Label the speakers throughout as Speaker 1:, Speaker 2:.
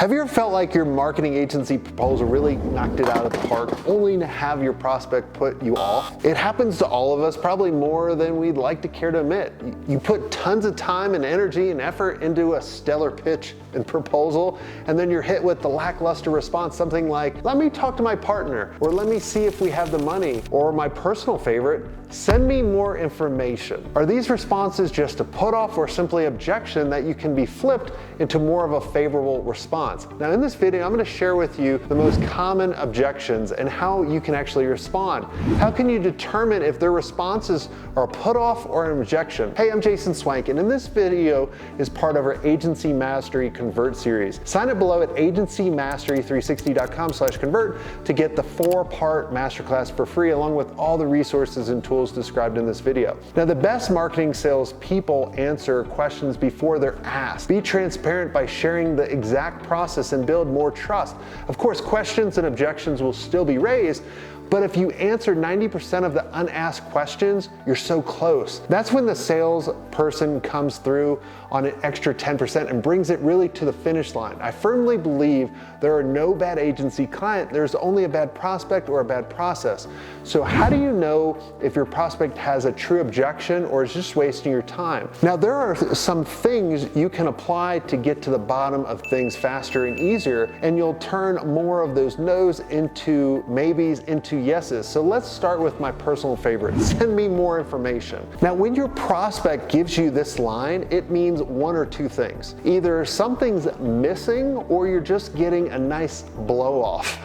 Speaker 1: Have you ever felt like your marketing agency proposal really knocked it out of the park, only to have your prospect put you off? It happens to all of us, probably more than we'd like to care to admit. You put tons of time and energy and effort into a stellar pitch and proposal, and then you're hit with the lackluster response, something like, let me talk to my partner, or let me see if we have the money, or my personal favorite, send me more information. Are these responses just a put off or simply objection that you can be flipped into more of a favorable response? Now in this video, I'm going to share with you the most common objections and how you can actually respond. How can you determine if their responses are a put off or an objection? Hey, I'm Jason Swenk, and in this video is part of our Agency Mastery Convert series. Sign up below at agencymastery360.com/convert to get the 4-part masterclass for free, along with all the resources and tools described in this video. Now, the best marketing sales people answer questions before they're asked. Be transparent by sharing the exact process and build more trust. Of course, questions and objections will still be raised, but if you answer 90% of the unasked questions, you're so close. That's when the salesperson comes through on an extra 10% and brings it really to the finish line. I firmly believe there are no bad agency client, there's only a bad prospect or a bad process. So how do you know if your prospect has a true objection or is just wasting your time? Now, there are some things you can apply to get to the bottom of things faster and easier, and you'll turn more of those no's into maybes, into yeses. So let's start with my personal favorite. Send me more information. Now, when your prospect gives you this line, it means one or two things. Either something's missing or you're just getting a nice blow off.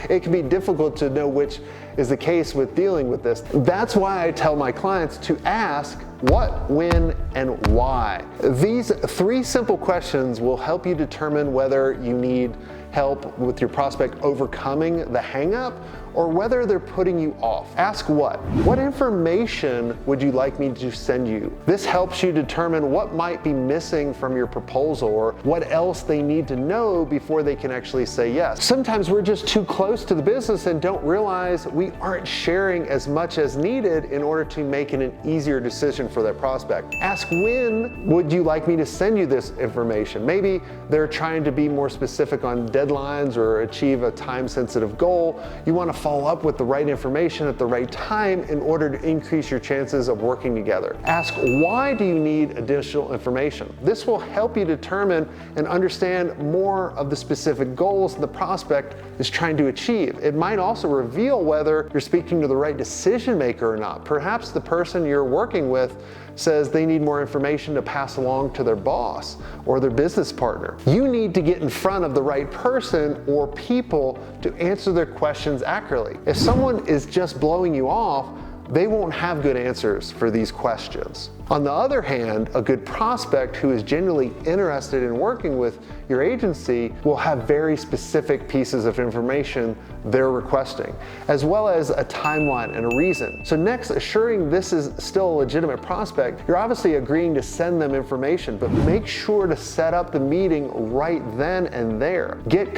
Speaker 1: It can be difficult to know which is the case with dealing with this. That's why I tell my clients to ask what, when, and why. These 3 simple questions will help you determine whether you need help with your prospect overcoming the hang-up or whether they're putting you off. Ask what? What information would you like me to send you? This helps you determine what might be missing from your proposal or what else they need to know before they can actually say yes. Sometimes we're just too close to the business and don't realize we aren't sharing as much as needed in order to make it an easier decision for that prospect. Ask when would you like me to send you this information? Maybe they're trying to be more specific on deadlines or achieve a time-sensitive goal. You want to follow up with the right information at the right time in order to increase your chances of working together. Ask why do you need additional information? This will help you determine and understand more of the specific goals the prospect is trying to achieve. It might also reveal whether you're speaking to the right decision maker or not. Perhaps the person you're working with says they need more information to pass along to their boss or their business partner. You need to get in front of the right person or people to answer their questions accurately. If someone is just blowing you off, they won't have good answers for these questions. On the other hand, a good prospect who is genuinely interested in working with your agency will have very specific pieces of information they're requesting, as well as a timeline and a reason. So next, assuring this is still a legitimate prospect, you're obviously agreeing to send them information, but make sure to set up the meeting right then and there. Get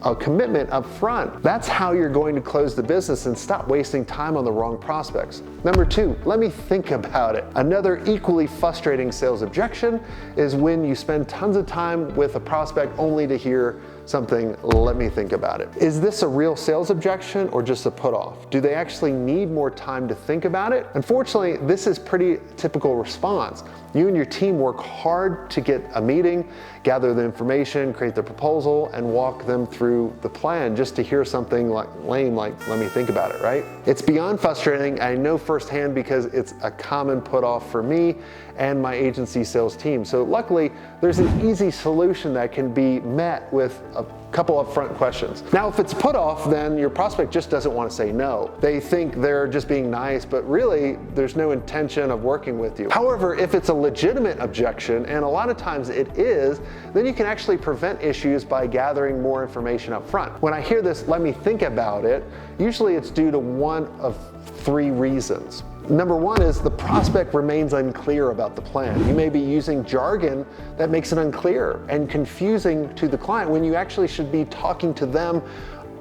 Speaker 1: a commitment up front. That's how you're going to close the business and stop wasting time on the wrong prospects. Number 2, let me think about it. Another equally frustrating sales objection is when you spend tons of time with a prospect only to hear something, let me think about it. Is this a real sales objection or just a put off? Do they actually need more time to think about it? Unfortunately, this is pretty typical response. You and your team work hard to get a meeting, gather the information, create the proposal, and walk them through the plan just to hear something like lame, like, let me think about it, right? It's beyond frustrating. I know firsthand because it's a common put off for me and my agency sales team. So luckily, there's an easy solution that can be met with a couple upfront questions. Now, if it's put off, then your prospect just doesn't want to say no. They think they're just being nice, but really there's no intention of working with you. However, if it's a legitimate objection, and a lot of times it is, then you can actually prevent issues by gathering more information up front. When I hear this, let me think about it, usually it's due to one of 3 reasons. Number 1 is the prospect remains unclear about the plan. You may be using jargon that makes it unclear and confusing to the client when you actually should be talking to them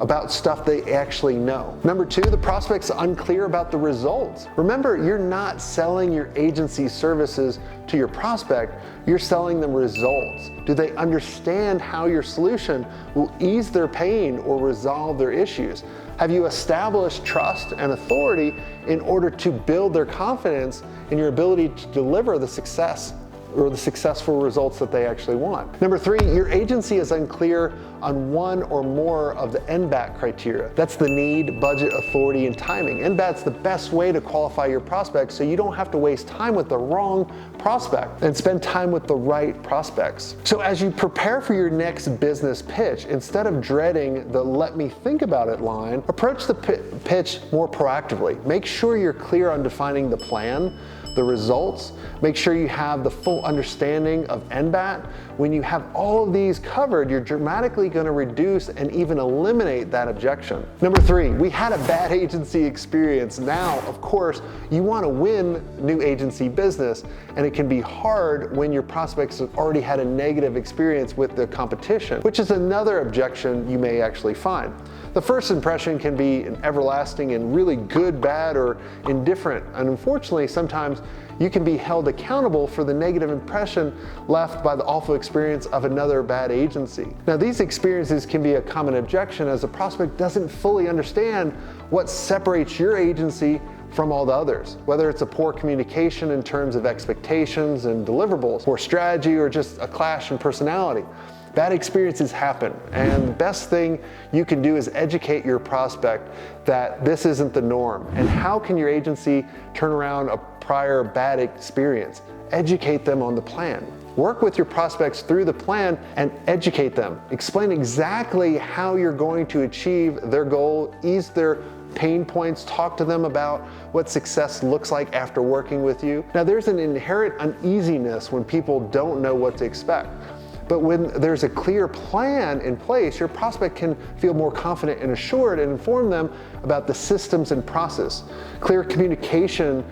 Speaker 1: about stuff they actually know. Number two, the prospect's unclear about the results. Remember, you're not selling your agency services to your prospect, you're selling them results. Do they understand how your solution will ease their pain or resolve their issues? Have you established trust and authority in order to build their confidence in your ability to deliver the success or the successful results that they actually want? Number three, your agency is unclear on one or more of the NBAT criteria. That's the need, budget, authority, and timing. NBAT's the best way to qualify your prospects so you don't have to waste time with the wrong prospect and spend time with the right prospects. So as you prepare for your next business pitch, instead of dreading the "let me think about it" line, approach the pitch more proactively. Make sure you're clear on defining the plan, the results. Make sure you have the full understanding of NBAT. When you have all of these covered, you're dramatically going to reduce and even eliminate that objection. Number three, we had a bad agency experience. Now, of course, you want to win new agency business, and it can be hard when your prospects have already had a negative experience with the competition, which is another objection you may actually find. The first impression can be an everlasting and really good, bad, or indifferent. And unfortunately, sometimes you can be held accountable for the negative impression left by the awful experience of another bad agency. Now, these experiences can be a common objection as the prospect doesn't fully understand what separates your agency from all the others, whether it's a poor communication in terms of expectations and deliverables, or strategy, or just a clash in personality. Bad experiences happen, and the best thing you can do is educate your prospect that this isn't the norm. And how can your agency turn around a prior bad experience? Educate them on the plan. Work with your prospects through the plan and educate them. Explain exactly how you're going to achieve their goal, ease their pain points, talk to them about what success looks like after working with you. Now, there's an inherent uneasiness when people don't know what to expect. But when there's a clear plan in place, your prospect can feel more confident and assured and inform them about the systems and process. Clear communication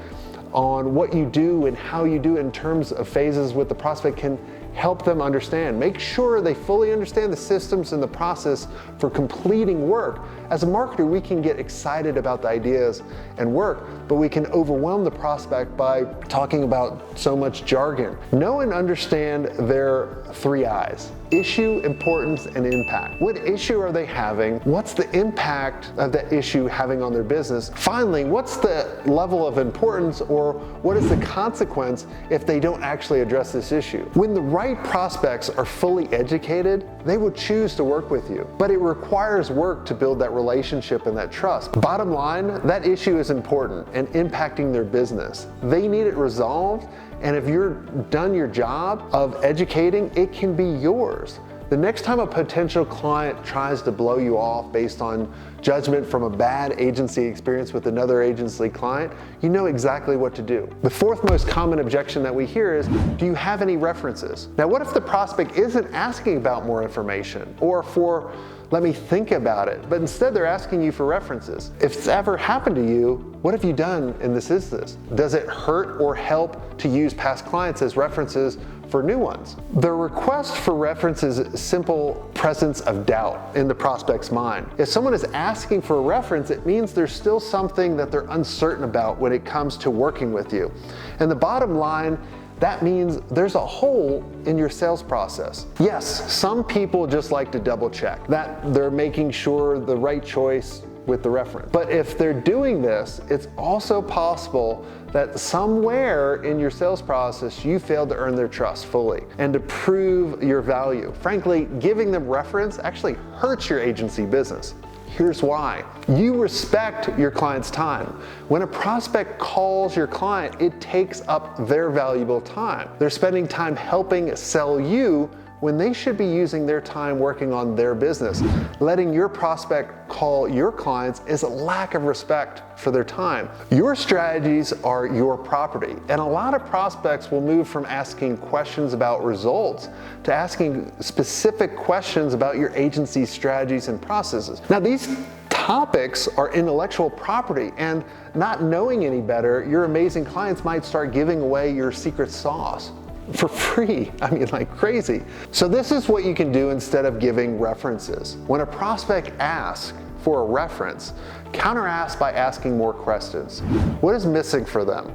Speaker 1: on what you do and how you do it in terms of phases with the prospect can help them understand. Make sure they fully understand the systems and the process for completing work. As a marketer, we can get excited about the ideas and work, but we can overwhelm the prospect by talking about so much jargon. Know and understand their 3 I's: issue, importance, and impact. What issue are they having? What's the impact of that issue having on their business? Finally, what's the level of importance, or what is the consequence if they don't actually address this issue? When the right prospects are fully educated, they will choose to work with you. But it requires work to build that relationship and that trust. Bottom line, that issue is important and impacting their business. They need it resolved, and if you're done your job of educating, it can be yours. The next time a potential client tries to blow you off based on judgment from a bad agency experience with another agency client, you know exactly what to do. The fourth most common objection that we hear is, do you have any references? Now, what if the prospect isn't asking about more information or for "let me think about it," but instead they're asking you for references? If it's ever happened to you, what have you done in this instance? Does it hurt or help to use past clients as references for new ones? The request for references is simple presence of doubt in the prospect's mind. If someone is asking for a reference, it means there's still something that they're uncertain about when it comes to working with you. And the bottom line, that means there's a hole in your sales process. Yes, some people just like to double check that they're making sure the right choice with the reference. But if they're doing this, it's also possible that somewhere in your sales process you failed to earn their trust fully and to prove your value. Frankly, giving them reference actually hurts your agency business. Here's why. You respect your client's time. When a prospect calls your client, it takes up their valuable time. They're spending time helping sell you when they should be using their time working on their business. Letting your prospect call your clients is a lack of respect for their time. Your strategies are your property, and a lot of prospects will move from asking questions about results to asking specific questions about your agency's strategies and processes. Now, these topics are intellectual property, and not knowing any better, your amazing clients might start giving away your secret sauce for free. I mean, like crazy. So this is what you can do instead of giving references. When a prospect asks, for a reference, counter-ask by asking more questions. What is missing for them?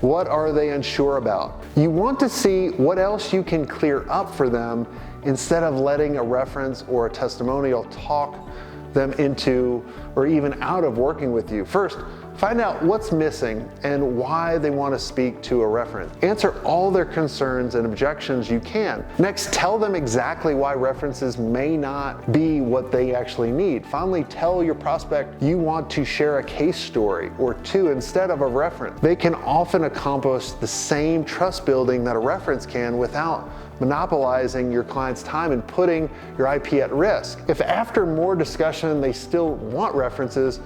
Speaker 1: What are they unsure about? You want to see what else you can clear up for them instead of letting a reference or a testimonial talk them into or even out of working with you. First, find out what's missing and why they want to speak to a reference. Answer all their concerns and objections you can. Next, tell them exactly why references may not be what they actually need. Finally, tell your prospect you want to share a case story or two instead of a reference. They can often accomplish the same trust building that a reference can without monopolizing your client's time and putting your IP at risk. If after more discussion they still want references,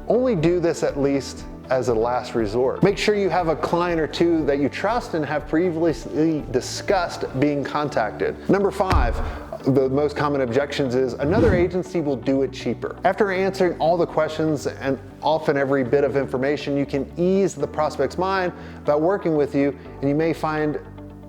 Speaker 1: only do this at least as a last resort. Make sure you have a client or two that you trust and have previously discussed being contacted. Number 5, the most common objections is another agency will do it cheaper. After answering all the questions and often every bit of information, you can ease the prospect's mind about working with you, and you may find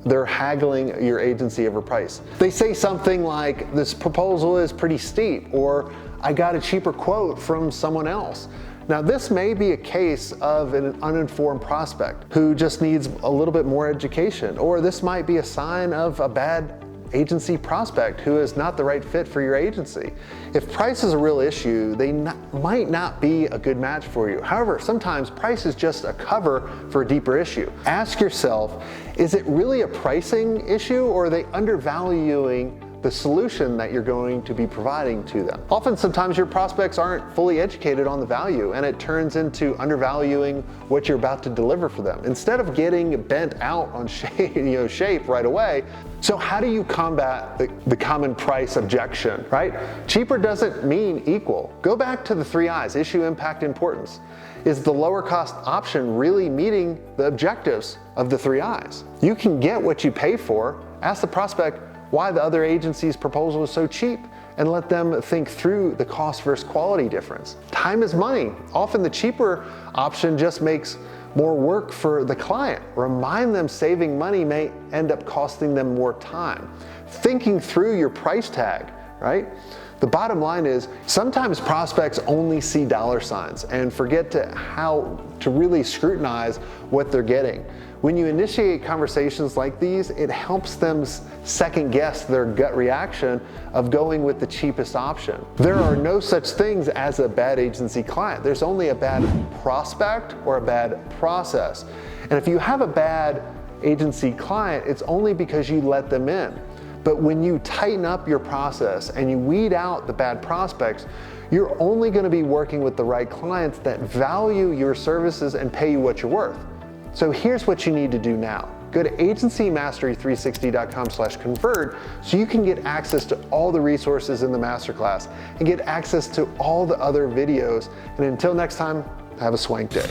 Speaker 1: they're haggling your agency over price. They say something like, this proposal is pretty steep, or I got a cheaper quote from someone else. Now, this may be a case of an uninformed prospect who just needs a little bit more education, or this might be a sign of a bad agency prospect who is not the right fit for your agency. If price is a real issue, they might not be a good match for you. However, sometimes price is just a cover for a deeper issue. Ask yourself, is it really a pricing issue, or are they undervaluing the solution that you're going to be providing to them? Often, sometimes your prospects aren't fully educated on the value, and it turns into undervaluing what you're about to deliver for them instead of getting bent out on shape right away. So how do you combat the common price objection, right? Cheaper doesn't mean equal. Go back to the 3 I's, issue, impact, importance. Is the lower cost option really meeting the objectives of the 3 I's? You can get what you pay for. Ask the prospect why the other agency's proposal is so cheap, and let them think through the cost versus quality difference. Time is money. Often the cheaper option just makes more work for the client. Remind them saving money may end up costing them more time. Thinking through your price tag, right? The bottom line is sometimes prospects only see dollar signs and forget how to really scrutinize what they're getting. When you initiate conversations like these, it helps them second guess their gut reaction of going with the cheapest option. There are no such things as a bad agency client. There's only a bad prospect or a bad process. And if you have a bad agency client, it's only because you let them in. But when you tighten up your process and you weed out the bad prospects, you're only going to be working with the right clients that value your services and pay you what you're worth. So here's what you need to do now. Go to agencymastery360.com/convert so you can get access to all the resources in the masterclass and get access to all the other videos. And until next time, have a swank day.